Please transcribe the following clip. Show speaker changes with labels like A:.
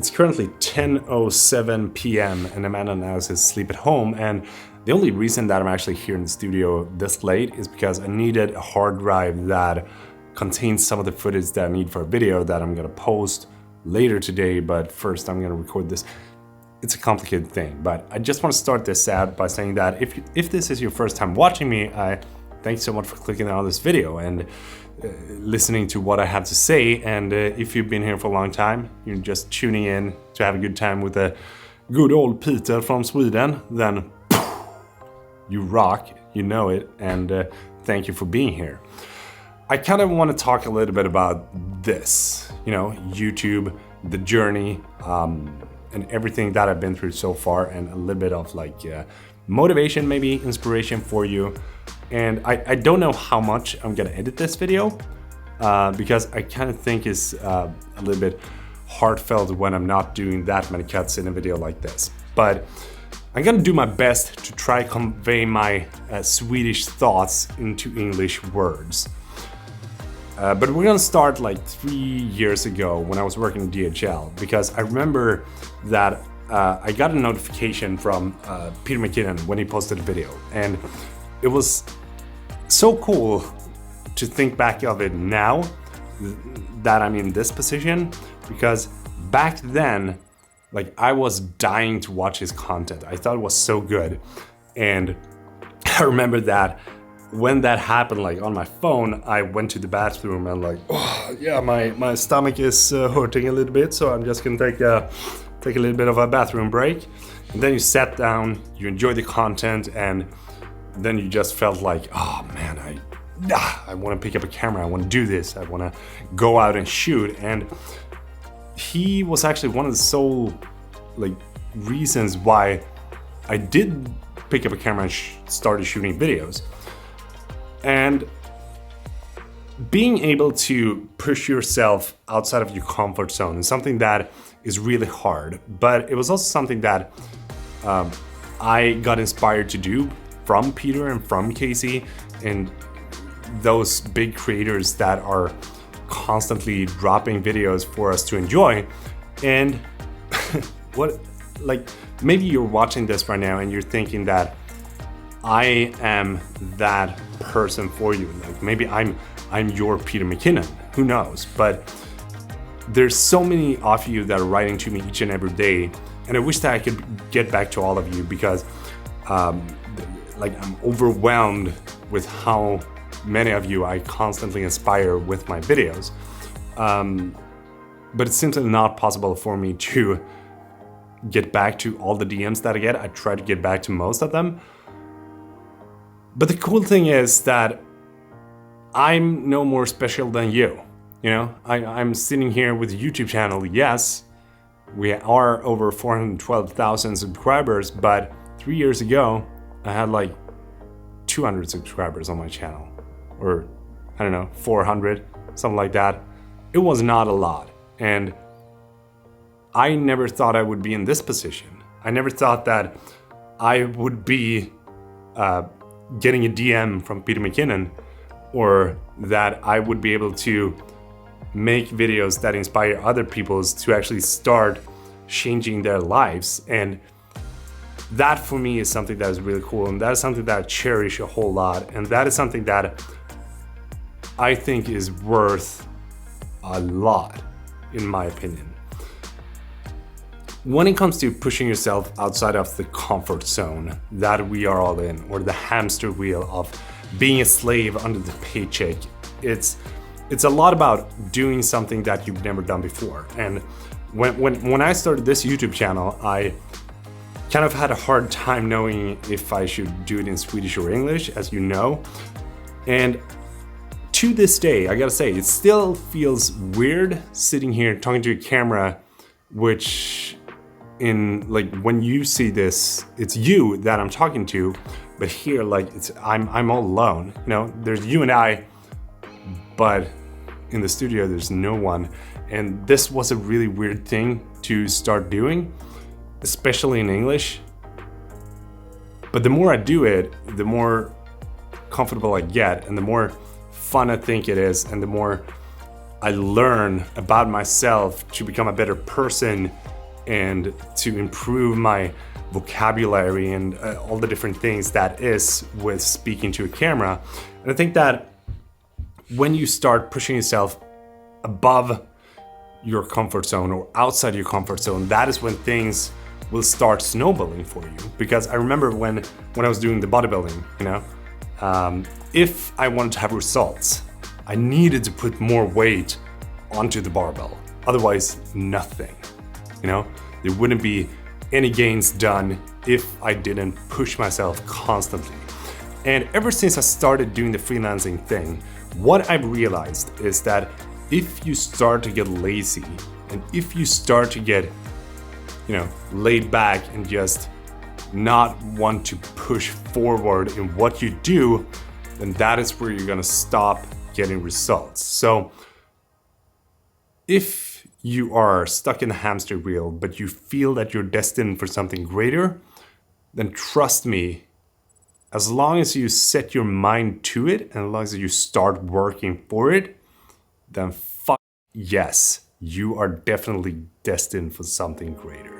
A: It's currently 10:07 p.m. and Amanda now is asleep at home, and the only reason that I'm actually here in the studio this late is because I needed a hard drive that contains some of the footage that I need for a video that I'm gonna post later today, but first I'm gonna record this. It's a complicated thing, but I just want to start this out by saying that if this is your first time watching me, thanks so much for clicking on this video and listening to what I have to say. And if you've been here for a long time, you're just tuning in to have a good time with a good old Peter from Sweden, then you rock, you know it, and thank you for being here. I kind of want to talk a little bit about this, YouTube, the journey, and everything that I've been through so far, and a little bit of motivation, maybe inspiration for you. And I don't know how much I'm gonna edit this video because I kind of think it's a little bit heartfelt when I'm not doing that many cuts in a video like this. But I'm gonna do my best to try convey my Swedish thoughts into English words. But we're gonna start 3 years ago when I was working in DHL, because I remember that I got a notification from Peter McKinnon when he posted a video, and it was so cool to think back of it now that I'm in this position, because back then, I was dying to watch his content. I thought it was so good, and I remember that when that happened, on my phone, I went to the bathroom and my stomach is hurting a little bit, so I'm just gonna take a little bit of a bathroom break. And then you sat down, you enjoyed the content, and then you just felt oh man, I want to pick up a camera, I want to do this, I want to go out and shoot. And he was actually one of the sole reasons why I did pick up a camera and started shooting videos. And being able to push yourself outside of your comfort zone is something that is really hard, but it was also something that I got inspired to do from Peter and from Casey and those big creators that are constantly dropping videos for us to enjoy. And maybe you're watching this right now and you're thinking that I am that person for you. Maybe I'm your Peter McKinnon, who knows? But there's so many of you that are writing to me each and every day, and I wish that I could get back to all of you, because I'm overwhelmed with how many of you I constantly inspire with my videos. But it's simply not possible for me to get back to all the DMs that I get. I try to get back to most of them. But the cool thing is that I'm no more special than you. I'm sitting here with a YouTube channel. Yes, we are over 412,000 subscribers, but 3 years ago, I had 200 subscribers on my channel, or I don't know, 400, something like that. It was not a lot, and I never thought I would be in this position. I never thought that I would be getting a DM from Peter McKinnon, or that I would be able to make videos that inspire other people to actually start changing their lives. And that for me is something that is really cool, and that is something that I cherish a whole lot, and that is something that I think is worth a lot, in my opinion. When it comes to pushing yourself outside of the comfort zone that we are all in, or the hamster wheel of being a slave under the paycheck, it's a lot about doing something that you've never done before. And when I started this YouTube channel, I kind of had a hard time knowing if I should do it in Swedish or English, as you know. And to this day, I gotta say, it still feels weird sitting here talking to a camera, which when you see this, it's you that I'm talking to, but here I'm all alone. There's you and I, but in the studio there's no one. And this was a really weird thing to start doing, especially in English. But the more I do it, the more comfortable I get, and the more fun I think it is, and the more I learn about myself to become a better person and to improve my vocabulary and all the different things that is with speaking to a camera. And I think that when you start pushing yourself above your comfort zone or outside your comfort zone, that is when things will start snowballing for you. Because I remember when I was doing the bodybuilding, if I wanted to have results, I needed to put more weight onto the barbell. Otherwise, nothing. There wouldn't be any gains done if I didn't push myself constantly. And ever since I started doing the freelancing thing, what I've realized is that if you start to get lazy and if you start to get, laid back and just not want to push forward in what you do, then that is where you're gonna stop getting results. So if you are stuck in the hamster wheel, but you feel that you're destined for something greater, then trust me, as long as you set your mind to it and as long as you start working for it, then yes, you are definitely destined for something greater.